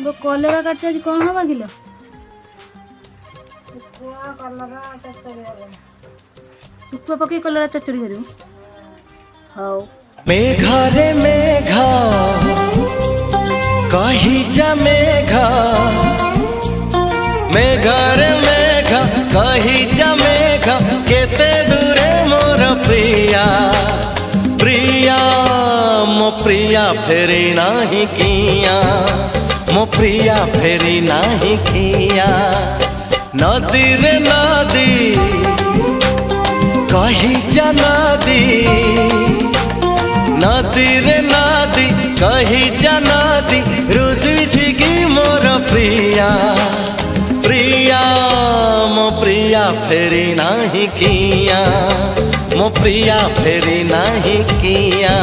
वो कलरा काट आज कौन हवा किलो शुखुआ पकई कलरा चचड़ी करू हाउ मेघा रे मेघा कही जा मेघा मेघा रे मेघा कही जा मेघा केते दूरे मोर प्रिया प्रिया मो प्रिया फेरी नाही किया मो प्रिया फेरी नाही किया नदी रे नदी कही जा नदी नदी रे नदी कही जा नदी रुसी की मोर प्रिया प्रिया मो प्रिया फेरी नाही किया मो प्रिया फेरी नाही किया।